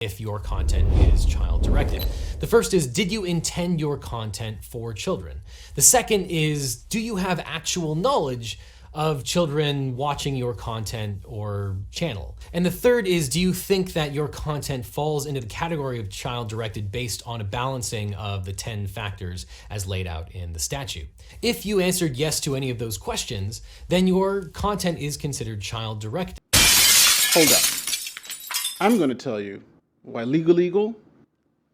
if your content is child-directed. The first is, did you intend your content for children? The second is, do you have actual knowledge of children watching your content or channel? And the third is, do you think that your content falls into the category of child-directed based on a balancing of the 10 factors as laid out in the statute? If you answered yes to any of those questions, then your content is considered child-directed. Hold up. I'm going to tell you why legal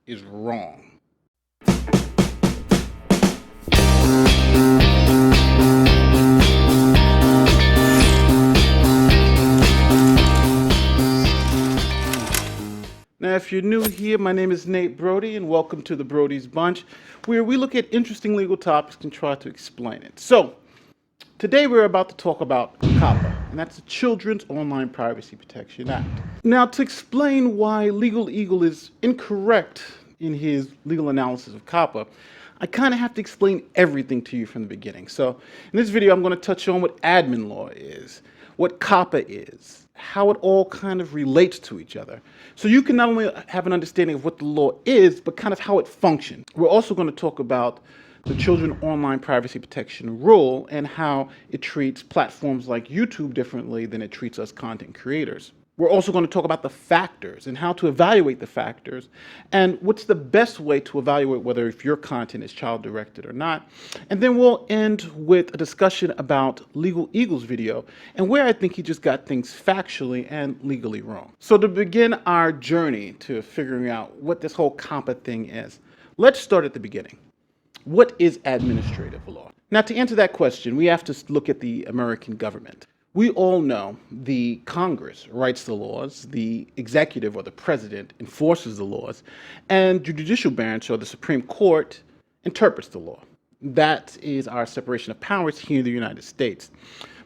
is wrong. Now, if you're new here, my name is Nate Broady, and welcome to the Brody's Bunch, where we look at interesting legal topics and try to explain it. So, today we're about to talk about COPPA, and that's the Children's Online Privacy Protection Act. Now, to explain why Legal Eagle is incorrect in his legal analysis of COPPA, I kind of have to explain everything to you from the beginning. So, in this video, I'm going to touch on what admin law is, what COPPA is, how it all kind of relates to each other. So you can not only have an understanding of what the law is, but kind of how it functions. We're also going to talk about the Children Online Privacy Protection Rule and how it treats platforms like YouTube differently than it treats us content creators. We're also going to talk about the factors and how to evaluate the factors and what's the best way to evaluate whether if your content is child-directed or not. And then we'll end with a discussion about Legal Eagle's video and where I think he just got things factually and legally wrong. So to begin our journey to figuring out what this whole COPPA thing is, let's start at the beginning. What is administrative law? Now, to answer that question, we have to look at the American government. We all know the Congress writes the laws, the executive or the president enforces the laws, and the judicial branch or the Supreme Court interprets the law. That is our separation of powers here in the United States.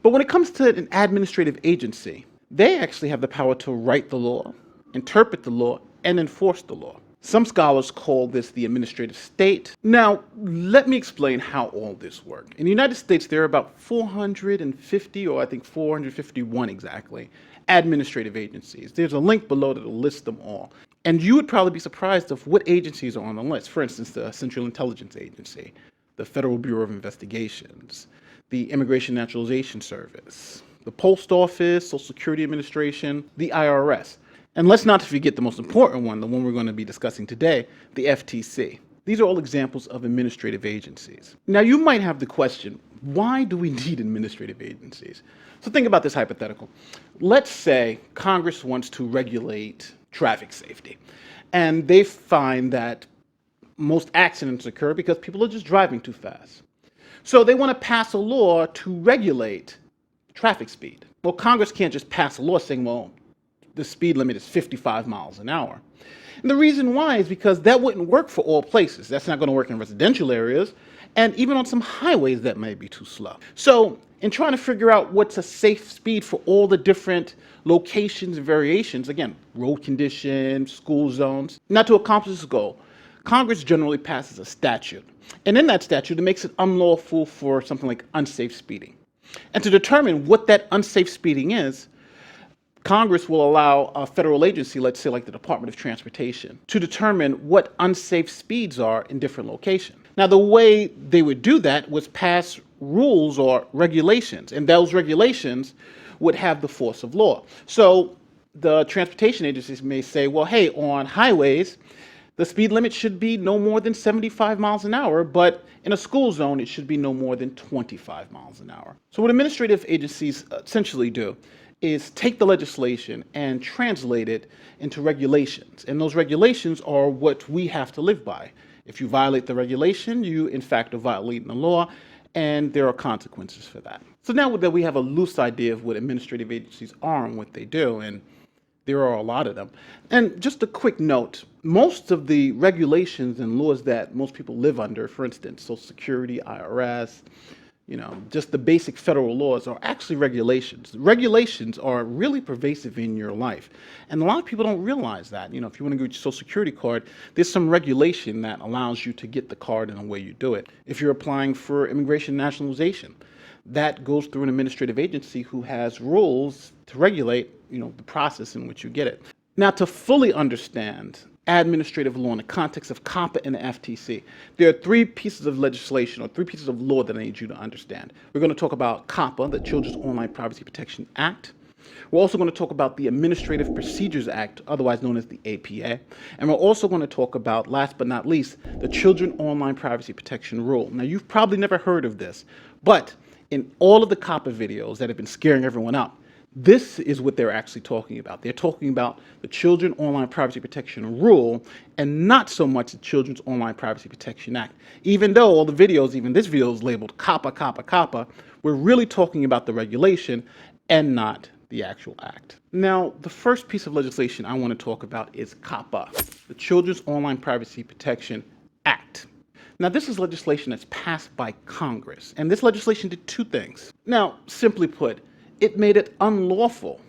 But when it comes to an administrative agency, they actually have the power to write the law, interpret the law, and enforce the law. Some scholars call this the administrative state. Now, let me explain how all this works. In the United States, there are about 450, or I think 451 exactly, administrative agencies. There's a link below that will list them all. And you would probably be surprised of what agencies are on the list. For instance, the Central Intelligence Agency, the Federal Bureau of Investigations, the Immigration Naturalization Service, the Post Office, Social Security Administration, the IRS. And let's not forget the most important one, the one we're going to be discussing today, the FTC. These are all examples of administrative agencies. Now, you might have the question, why do we need administrative agencies? So think about this hypothetical. Let's say Congress wants to regulate traffic safety, and they find that most accidents occur because people are just driving too fast. So they want to pass a law to regulate traffic speed. Well, Congress can't just pass a law saying, well, the speed limit is 55 miles an hour. And the reason why is because that wouldn't work for all places. That's not going to work in residential areas, and even on some highways that may be too slow. So in trying to figure out what's a safe speed for all the different locations and variations, again, road conditions, school zones, now to accomplish this goal, Congress generally passes a statute. And in that statute, it makes it unlawful for something like unsafe speeding. And to determine what that unsafe speeding is, Congress will allow a federal agency, let's say like the Department of Transportation, to determine what unsafe speeds are in different locations. Now, the way they would do that was pass rules or regulations, and those regulations would have the force of law. So the transportation agencies may say, well, hey, on highways, the speed limit should be no more than 75 miles an hour, but in a school zone, it should be no more than 25 miles an hour. So what administrative agencies essentially do is take the legislation and translate it into regulations. And those regulations are what we have to live by. If you violate the regulation, you in fact are violating the law, and there are consequences for that. So now that we have a loose idea of what administrative agencies are and what they do, and there are a lot of them. And just a quick note, most of the regulations and laws that most people live under, for instance, Social Security, IRS, just the basic federal laws are actually regulations. Regulations are really pervasive in your life. And a lot of people don't realize that. If you want to get your Social Security card, there's some regulation that allows you to get the card in the way you do it. If you're applying for immigration nationalization, that goes through an administrative agency who has rules to regulate, the process in which you get it. Now, to fully understand administrative law in the context of COPPA and the FTC, there are three pieces of legislation or three pieces of law that I need you to understand. We're going to talk about COPPA, the Children's Online Privacy Protection Act. We're also going to talk about the Administrative Procedures Act, otherwise known as the APA. And we're also going to talk about, last but not least, the Children Online Privacy Protection Rule. Now, you've probably never heard of this, but in all of the COPPA videos that have been scaring everyone up, this is what they're actually talking about. They're talking about the Children Online Privacy Protection Rule and not so much the Children's Online Privacy Protection Act. Even though all the videos, even this video is labeled COPPA, COPPA, COPPA, we're really talking about the regulation and not the actual act. Now, the first piece of legislation I want to talk about is COPPA, the Children's Online Privacy Protection Act. Now, this is legislation that's passed by Congress, and this legislation did two things. Now, simply put, it made it unlawful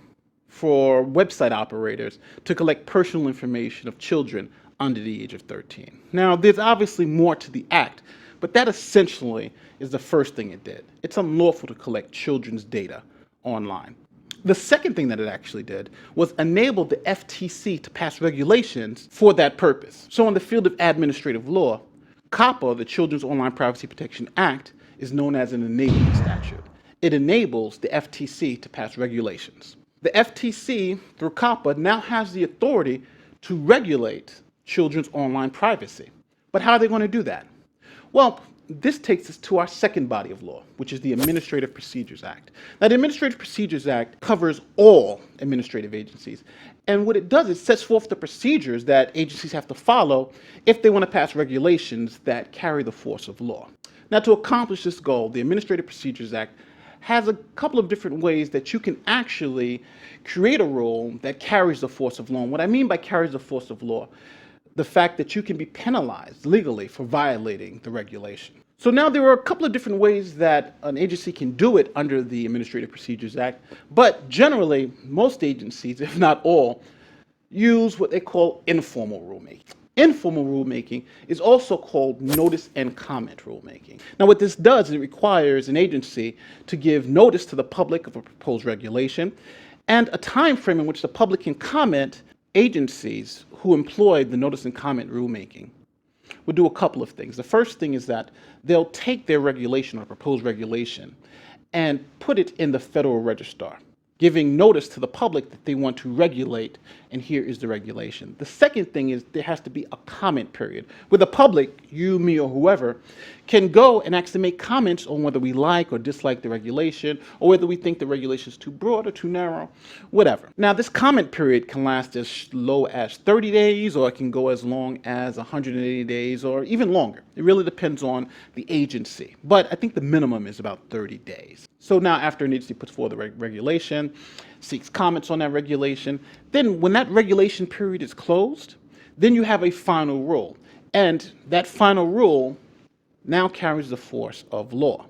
for website operators to collect personal information of children under the age of 13. Now, there's obviously more to the act, but that essentially is the first thing it did. It's unlawful to collect children's data online. The second thing that it actually did was enable the FTC to pass regulations for that purpose. So in the field of administrative law, COPPA, the Children's Online Privacy Protection Act, is known as an enabling statute. It enables the FTC to pass regulations. The FTC, through COPPA, now has the authority to regulate children's online privacy. But how are they going to do that? Well, this takes us to our second body of law, which is the Administrative Procedures Act. Now, the Administrative Procedures Act covers all administrative agencies. And what it does is sets forth the procedures that agencies have to follow if they want to pass regulations that carry the force of law. Now, to accomplish this goal, the Administrative Procedures Act has a couple of different ways that you can actually create a rule that carries the force of law. And what I mean by carries the force of law, the fact that you can be penalized legally for violating the regulation. So now there are a couple of different ways that an agency can do it under the Administrative Procedures Act, but generally, most agencies, if not all, use what they call informal rulemaking. Informal rulemaking is also called notice and comment rulemaking. Now, what this does is it requires an agency to give notice to the public of a proposed regulation and a time frame in which the public can comment. Agencies who employ the notice and comment rulemaking will do a couple of things. The first thing is that they'll take their regulation or proposed regulation and put it in the Federal Register, giving notice to the public that they want to regulate, and here is the regulation. The second thing is there has to be a comment period where the public, you, me, or whoever, can go and actually make comments on whether we like or dislike the regulation, or whether we think the regulation is too broad or too narrow, whatever. Now, this comment period can last as low as 30 days, or it can go as long as 180 days, or even longer. It really depends on the agency, but I think the minimum is about 30 days. So now after an agency puts forward the regulation, seeks comments on that regulation, then when that regulation period is closed, then you have a final rule. And that final rule now carries the force of law.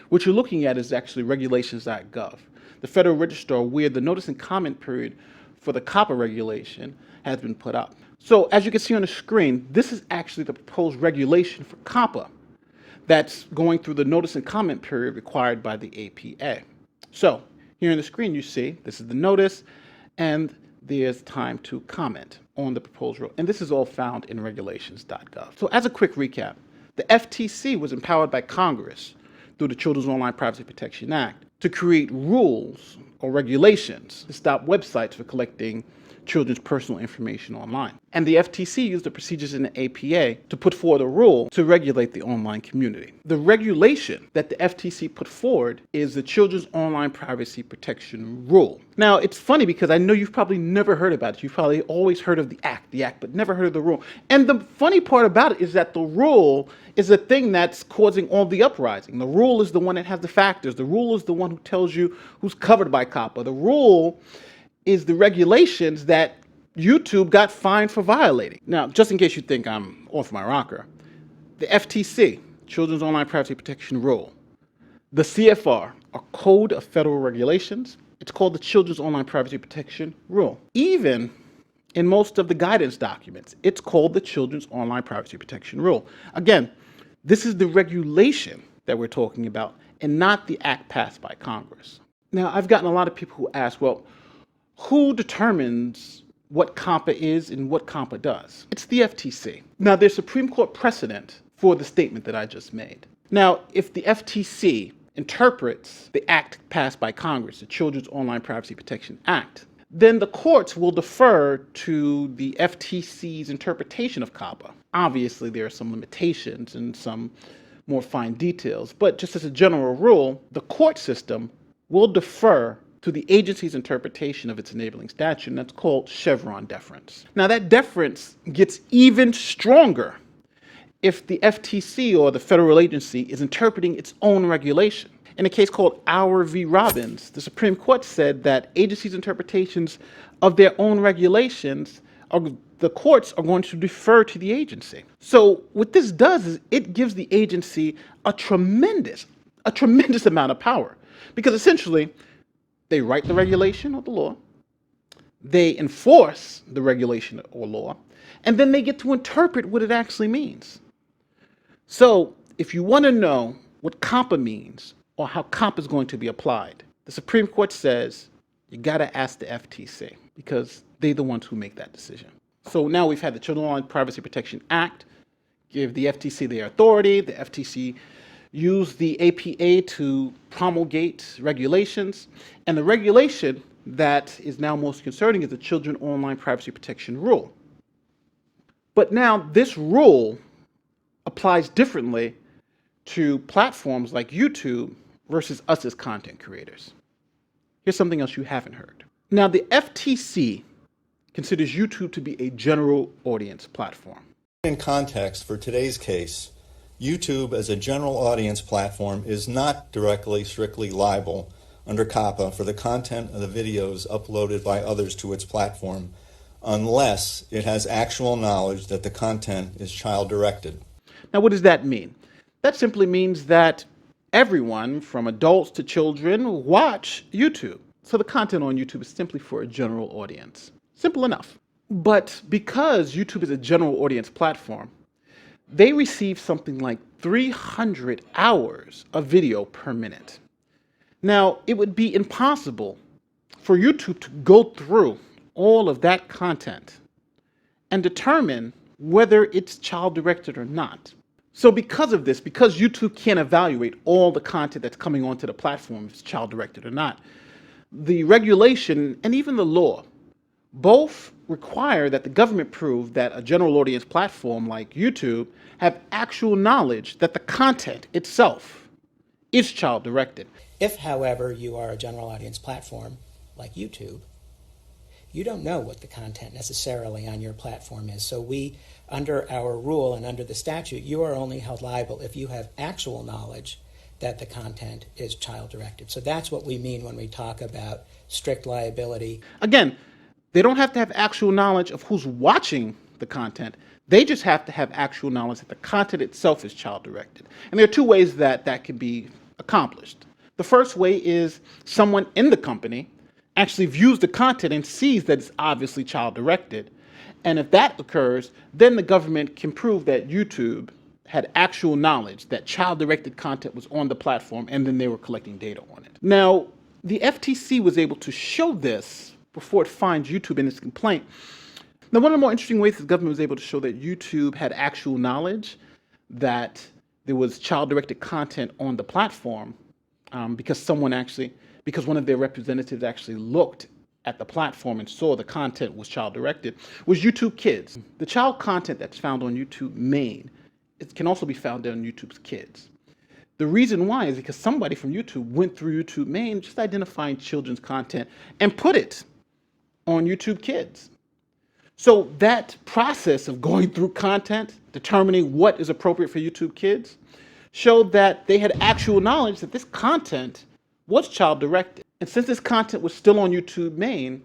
What you're looking at is actually regulations.gov, the Federal Register where the notice and comment period for the COPPA regulation has been put up. So as you can see on the screen, this is actually the proposed regulation for COPPA that's going through the notice and comment period required by the APA. So here on the screen you see this is the notice and there's time to comment on the proposed rule. And this is all found in regulations.gov. So as a quick recap, the FTC was empowered by Congress through the Children's Online Privacy Protection Act to create rules or regulations to stop websites for collecting children's personal information online. And the FTC used the procedures in the APA to put forward a rule to regulate the online community. The regulation that the FTC put forward is the Children's Online Privacy Protection Rule. Now, it's funny because I know you've probably never heard about it. You've probably always heard of the act, but never heard of the rule. And the funny part about it is that the rule is the thing that's causing all the uprising. The rule is the one that has the factors. The rule is the one who tells you who's covered by COPPA. The rule is the regulations that YouTube got fined for violating. Now, just in case you think I'm off my rocker, the FTC, Children's Online Privacy Protection Rule, the CFR, a Code of Federal Regulations, it's called the Children's Online Privacy Protection Rule. Even in most of the guidance documents, it's called the Children's Online Privacy Protection Rule. Again, this is the regulation that we're talking about and not the act passed by Congress. Now, I've gotten a lot of people who ask, well, who determines what COPPA is and what COPPA does. It's the FTC. Now, there's Supreme Court precedent for the statement that I just made. Now, if the FTC interprets the act passed by Congress, the Children's Online Privacy Protection Act, then the courts will defer to the FTC's interpretation of COPPA. Obviously, there are some limitations and some more fine details, but just as a general rule, the court system will defer to the agency's interpretation of its enabling statute, and that's called Chevron deference. Now, that deference gets even stronger if the FTC or the federal agency is interpreting its own regulation. In a case called Auer v. Robbins, the Supreme Court said that agencies' interpretations of their own regulations, the courts are going to defer to the agency. So what this does is it gives the agency a tremendous amount of power, because essentially they write the regulation or the law, they enforce the regulation or law, and then they get to interpret what it actually means. So if you want to know what COPPA means or how COPPA is going to be applied, the Supreme Court says you got to ask the FTC, because they're the ones who make that decision. So now we've had the Children's Online Privacy Protection Act give the FTC their authority. The FTC used the APA to promulgate regulations. And the regulation that is now most concerning is the Children's Online Privacy Protection Rule. But now this rule applies differently to platforms like YouTube versus us as content creators. Here's something else you haven't heard. Now, the FTC considers YouTube to be a general audience platform. In context, for today's case, YouTube as a general audience platform is not directly, strictly liable under COPPA for the content of the videos uploaded by others to its platform, unless it has actual knowledge that the content is child-directed. Now, what does that mean? That simply means that everyone, from adults to children, watch YouTube. So the content on YouTube is simply for a general audience. Simple enough. But because YouTube is a general audience platform, they receive something like 300 hours of video per minute. Now, it would be impossible for YouTube to go through all of that content and determine whether it's child-directed or not. So because of this, because YouTube can't evaluate all the content that's coming onto the platform, if it's child-directed or not, the regulation and even the law both require that the government prove that a general audience platform like YouTube have actual knowledge that the content itself is child-directed. If, however, you are a general audience platform like YouTube, you don't know what the content necessarily on your platform is. So we, under our rule and under the statute, you are only held liable if you have actual knowledge that the content is child-directed. So that's what we mean when we talk about strict liability. Again, they don't have to have actual knowledge of who's watching the content. They just have to have actual knowledge that the content itself is child-directed. And there are two ways that that can be accomplished. The first way is someone in the company actually views the content and sees that it's obviously child-directed. And if that occurs, then the government can prove that YouTube had actual knowledge that child-directed content was on the platform, and then they were collecting data on it. Now, the FTC was able to show this before it fined YouTube in its complaint. Now, one of the more interesting ways the government was able to show that YouTube had actual knowledge that there was child-directed content on the platform, because one of their representatives actually looked at the platform and saw the content was child-directed, was YouTube Kids. The child content that's found on YouTube main, it can also be found on YouTube's Kids. The reason why is because somebody from YouTube went through YouTube main just identifying children's content and put it on YouTube Kids. So that process of going through content, determining what is appropriate for YouTube Kids, showed that they had actual knowledge that this content was child-directed. And since this content was still on YouTube main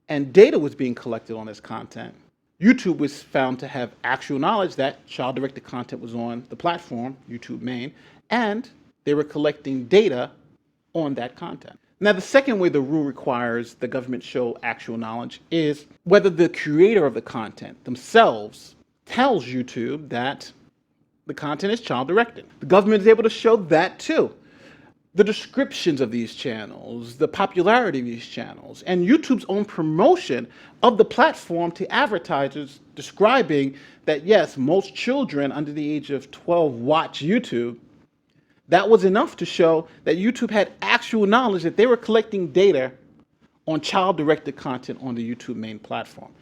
and data was being collected on this content, YouTube was found to have actual knowledge that child-directed content was on the platform, YouTube main, and they were collecting data on that content. Now, the second way the rule requires the government show actual knowledge is whether the creator of the content themselves tells YouTube that the content is child-directed. The government is able to show that too. the descriptions of these channels, the popularity of these channels, and YouTube's own promotion of the platform to advertisers describing that, yes, most children under the age of 12 watch YouTube. That was enough to show that YouTube had actual knowledge that they were collecting data on child-directed content on the YouTube main platform.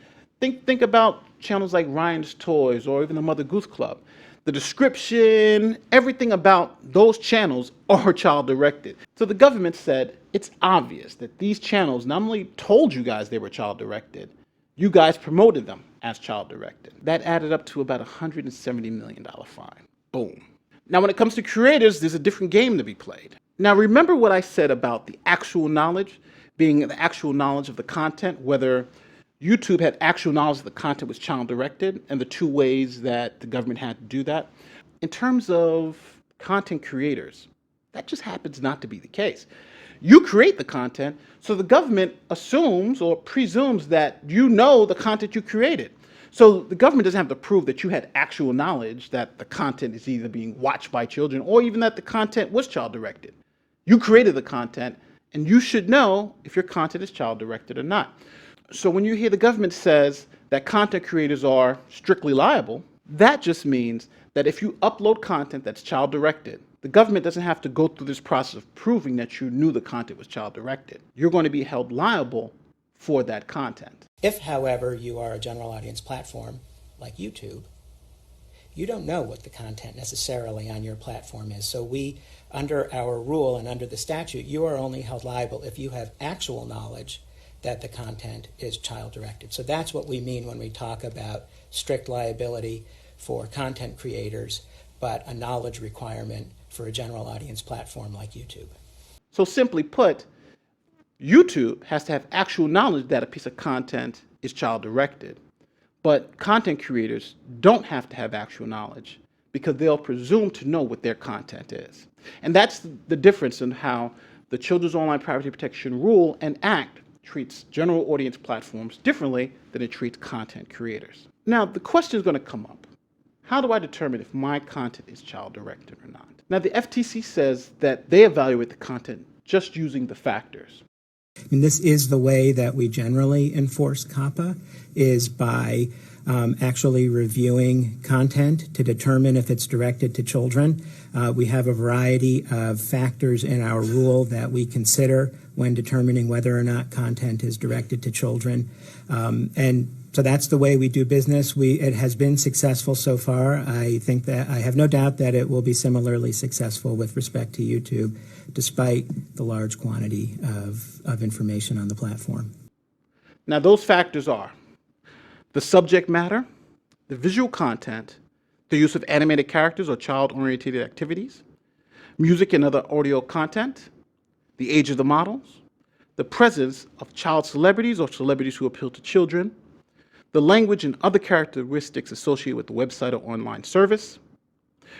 Think about channels like Ryan's Toys or even the Mother Goose Club. The description, everything about those channels are child-directed. So the government said it's obvious that these channels not only told you guys they were child-directed, you guys promoted them as child-directed. That added up to about $170 million fine. Boom. Now, when it comes to creators, there's a different game to be played. Now, remember what I said about the actual knowledge being the actual knowledge of the content, whether YouTube had actual knowledge that the content was child-directed, and the two ways that the government had to do that. In terms of content creators, that just happens not to be the case. You create the content, so the government assumes or presumes that you know the content you created. So the government doesn't have to prove that you had actual knowledge that the content is either being watched by children or even that the content was child-directed. You created the content, and you should know if your content is child-directed or not. So when you hear the government says that content creators are strictly liable, that just means that if you upload content that's child-directed, the government doesn't have to go through this process of proving that you knew the content was child-directed. You're going to be held liable for that content. If, however, you are a general audience platform like YouTube, you don't know what the content necessarily on your platform is. So we, under our rule and under the statute, you are only held liable if you have actual knowledge that the content is child-directed. So that's what we mean when we talk about strict liability for content creators, but a knowledge requirement for a general audience platform like YouTube. So simply put, YouTube has to have actual knowledge that a piece of content is child-directed, but content creators don't have to have actual knowledge because they'll presume to know what their content is. And that's the difference in how the Children's Online Privacy Protection Rule and Act treats general audience platforms differently than it treats content creators. Now, the question is going to come up. How do I determine if my content is child-directed or not? Now, the FTC says that they evaluate the content just using the factors. And this is the way that we generally enforce COPPA, is by actually reviewing content to determine if it's directed to children. We have a variety of factors in our rule that we consider when determining whether or not content is directed to children. And so that's the way we do business. It has been successful so far. I think that I have no doubt that it will be similarly successful with respect to YouTube, despite the large quantity of information on the platform. Now, those factors are the subject matter, the visual content, the use of animated characters or child-oriented activities, music and other audio content, the age of the models, the presence of child celebrities or celebrities who appeal to children, the language and other characteristics associated with the website or online service,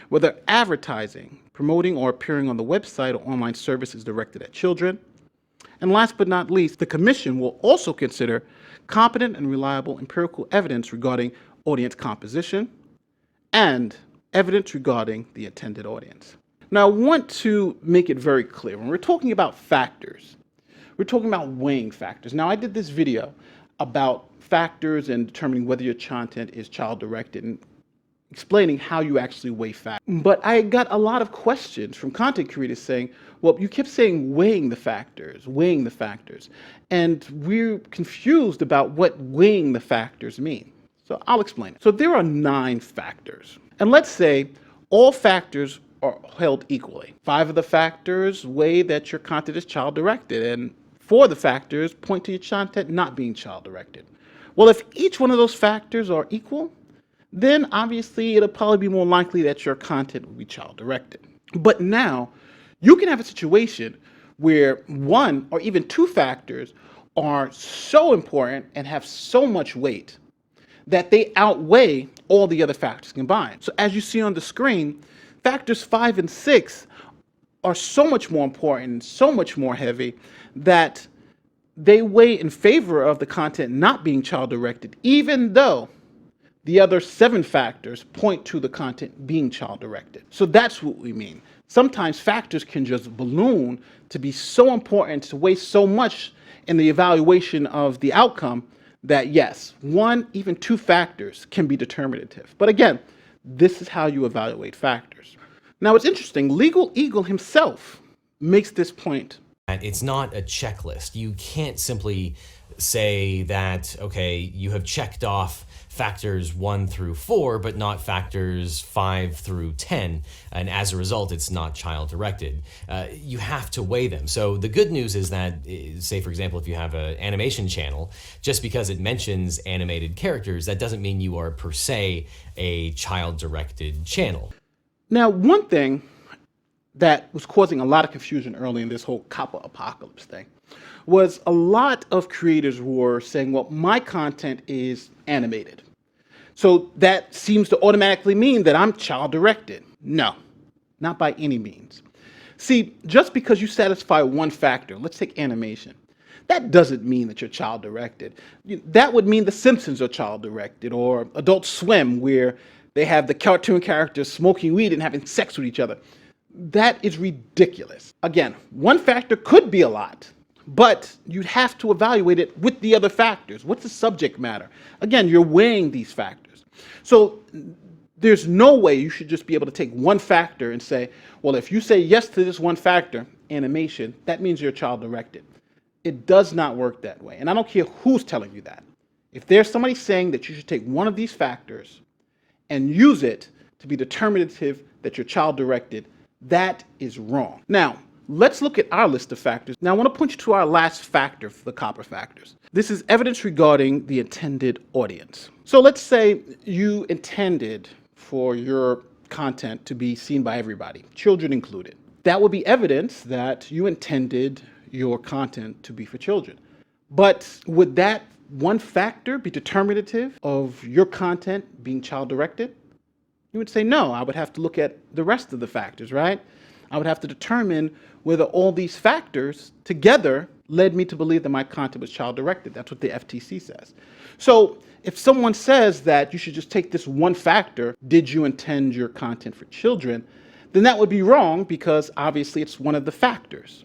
whether advertising, promoting, or appearing on the website or online service is directed at children, and last but not least, the Commission will also consider competent and reliable empirical evidence regarding audience composition and evidence regarding the intended audience. Now, I want to make it very clear. When we're talking about factors, we're talking about weighing factors. Now, I did this video about factors and determining whether your content is child-directed and explaining how you actually weigh factors. But I got a lot of questions from content creators saying, well, you kept saying weighing the factors. And we're confused about what weighing the factors mean. So I'll explain it. So there are 9 factors. And let's say all factors are held equally. 5 of the factors weigh that your content is child-directed, and 4 of the factors point to your content not being child-directed. Well, if each one of those factors are equal, then obviously it'll probably be more likely that your content will be child-directed. But now, you can have a situation where 1 or even 2 factors are so important and have so much weight that they outweigh all the other factors combined. So as you see on the screen, factors 5 and 6 are so much more important, so much more heavy, that they weigh in favor of the content not being child-directed, even though The other 7 factors point to the content being child-directed. So that's what we mean. Sometimes factors can just balloon to be so important, to weigh so much in the evaluation of the outcome that yes, 1, even 2 factors can be determinative. But again, this is how you evaluate factors. Now it's interesting, Legal Eagle himself makes this point. It's not a checklist. You can't simply say that, okay, you have checked off factors 1 through 4, but not factors 5 through 10. And as a result, it's not child-directed. You have to weigh them. So the good news is that, say, for example, if you have an animation channel, just because it mentions animated characters, that doesn't mean you are per se a child-directed channel. Now, one thing that was causing a lot of confusion early in this whole COPPA apocalypse thing was a lot of creators were saying, well, my content is animated. So that seems to automatically mean that I'm child-directed. No, not by any means. See, just because you satisfy one factor, let's take animation, that doesn't mean that you're child-directed. That would mean The Simpsons are child-directed, or Adult Swim, where they have the cartoon characters smoking weed and having sex with each other. That is ridiculous. Again, one factor could be a lot, but you'd have to evaluate it with the other factors. What's the subject matter? Again, you're weighing these factors. So there's no way you should just be able to take one factor and say, well, if you say yes to this one factor, animation, that means you're child-directed. It does not work that way. And I don't care who's telling you that. If there's somebody saying that you should take one of these factors and use it to be determinative that you're child-directed, that is wrong. Now, let's look at our list of factors. Now, I want to point you to our last factor for the COPPR factors. This is evidence regarding the intended audience. So let's say you intended for your content to be seen by everybody, children included. That would be evidence that you intended your content to be for children. But would that one factor be determinative of your content being child-directed? You would say no. I would have to look at the rest of the factors, right? I would have to determine whether all these factors together led me to believe that my content was child-directed. That's what the FTC says. So if someone says that you should just take this one factor, did you intend your content for children, then that would be wrong because obviously it's one of the factors.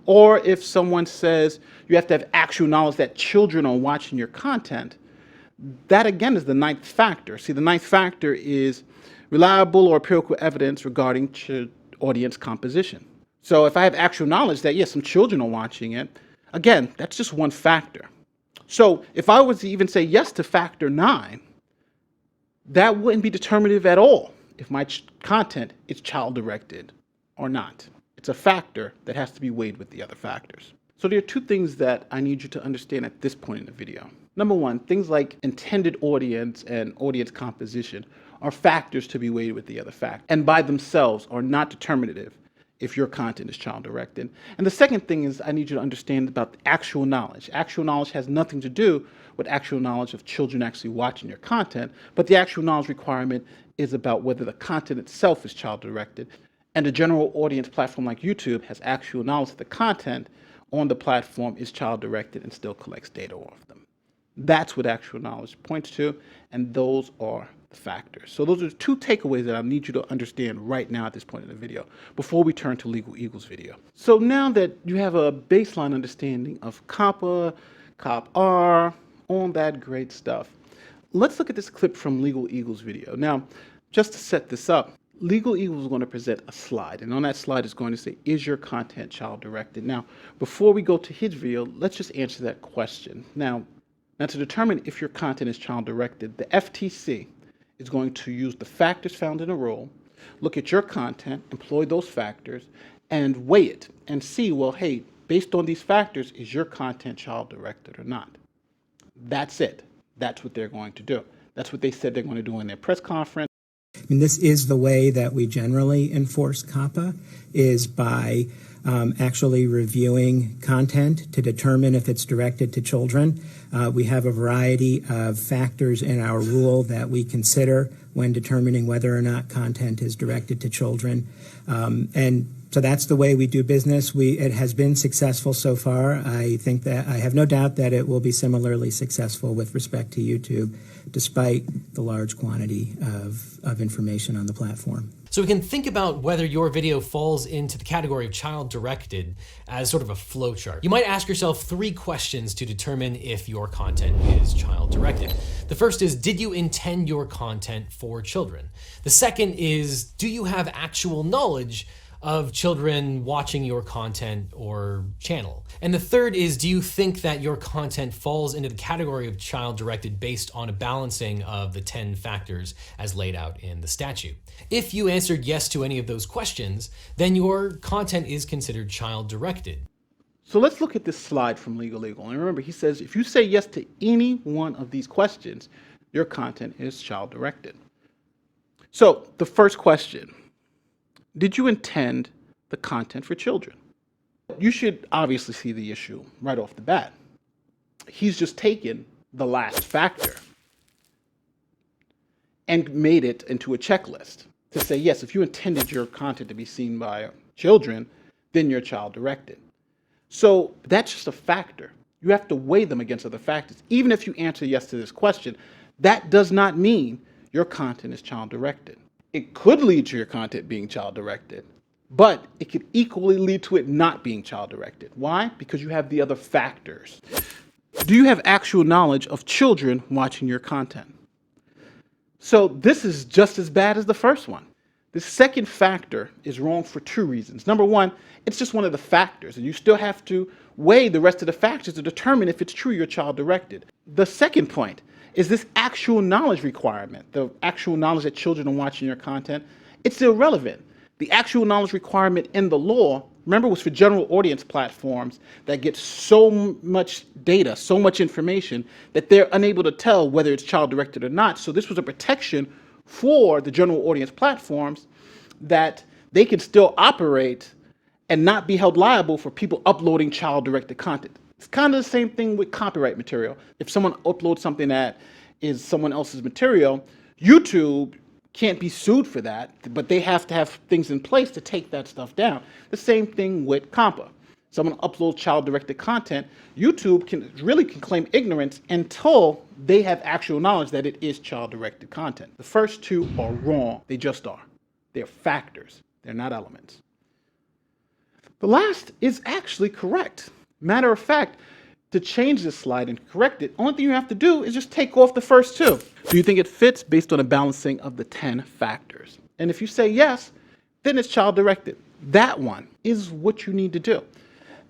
Or if someone says you have to have actual knowledge that children are watching your content, that again is the 9th factor. See, the 9th factor is reliable or empirical evidence regarding audience composition. So if I have actual knowledge that, yes, some children are watching it, again, that's just one factor. So if I was to even say yes to factor 9, that wouldn't be determinative at all if my content is child-directed or not. It's a factor that has to be weighed with the other factors. So there are 2 things that I need you to understand at this point in the video. Number 1, things like intended audience and audience composition are factors to be weighed with the other factors, and by themselves are not determinative if your content is child-directed. And the second thing is I need you to understand about actual knowledge. Actual knowledge has nothing to do with actual knowledge of children actually watching your content, but the actual knowledge requirement is about whether the content itself is child-directed. And a general audience platform like YouTube has actual knowledge that the content on the platform is child-directed and still collects data off them. That's what actual knowledge points to, and those are the factors. So those are 2 takeaways that I need you to understand right now at this point in the video, before we turn to Legal Eagle's video. So now that you have a baseline understanding of COPPA, COPPR, all that great stuff, let's look at this clip from Legal Eagle's video. Now, just to set this up, Legal Eagle is going to present a slide, and on that slide is going to say, is your content child-directed? Now, before we go to his video, let's just answer that question. Now, to determine if your content is child-directed, the FTC is going to use the factors found in a rule, look at your content, employ those factors, and weigh it and see, well, hey, based on these factors, is your content child-directed or not? That's it. That's what they're going to do. That's what they said they're going to do in their press conference. And this is the way that we generally enforce COPPA, is by actually reviewing content to determine if it's directed to children. We have a variety of factors in our rule that we consider when determining whether or not content is directed to children. And So that's the way we do business. It has been successful so far. I think that I have no doubt that it will be similarly successful with respect to YouTube, despite the large quantity of information on the platform. So we can think about whether your video falls into the category of child-directed as sort of a flowchart. You might ask yourself 3 questions to determine if your content is child-directed. The first is, did you intend your content for children? The second is, do you have actual knowledge of children watching your content or channel? And the third is, do you think that your content falls into the category of child-directed based on a balancing of the 10 factors as laid out in the statute? If you answered yes to any of those questions, then your content is considered child-directed. So let's look at this slide from Legal. And remember, he says if you say yes to any one of these questions, your content is child-directed. So the first question, did you intend the content for children? You should obviously see the issue right off the bat. He's just taken the last factor and made it into a checklist to say, yes, if you intended your content to be seen by children, then you're child-directed. So that's just a factor. You have to weigh them against other factors. Even if you answer yes to this question, that does not mean your content is child-directed. It could lead to your content being child-directed, but it could equally lead to it not being child-directed. Why? Because you have the other factors. Do you have actual knowledge of children watching your content? So this is just as bad as the first one. The second factor is wrong for 2 reasons. Number one, it's just one of the factors, and you still have to weigh the rest of the factors to determine if it's true you're child-directed. The second point is this actual knowledge requirement, the actual knowledge that children are watching your content. It's irrelevant. The actual knowledge requirement in the law, remember, was for general audience platforms that get so much data, so much information, that they're unable to tell whether it's child-directed or not. So this was a protection for the general audience platforms that they can still operate and not be held liable for people uploading child-directed content. It's kind of the same thing with copyright material. If someone uploads something that is someone else's material, YouTube can't be sued for that, but they have to have things in place to take that stuff down. The same thing with COPPA. Someone uploads child-directed content, YouTube can claim ignorance until they have actual knowledge that it is child-directed content. The first 2 are wrong. They just are. They're factors. They're not elements. The last is actually correct. Matter of fact, to change this slide and correct it, only thing you have to do is just take off the first 2. Do you think it fits based on a balancing of the 10 factors? And if you say yes, then it's child-directed. That one is what you need to do.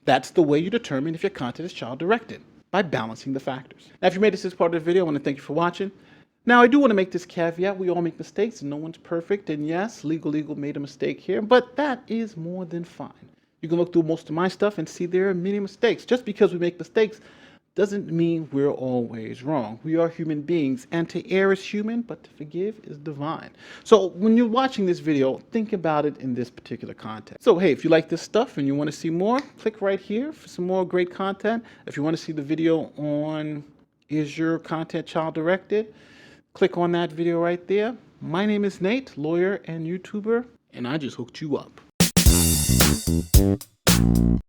That's the way you determine if your content is child-directed, by balancing the factors. Now, if you made it to this part of the video, I want to thank you for watching. Now, I do want to make this caveat. We all make mistakes, and no one's perfect. And yes, Legal made a mistake here, but that is more than fine. You can look through most of my stuff and see there are many mistakes. Just because we make mistakes doesn't mean we're always wrong. We are human beings, and to err is human, but to forgive is divine. So when you're watching this video, think about it in this particular context. So hey, if you like this stuff and you want to see more, click right here for some more great content. If you want to see the video on is your content child-directed, click on that video right there. My name is Nate, lawyer and YouTuber, and I just hooked you up.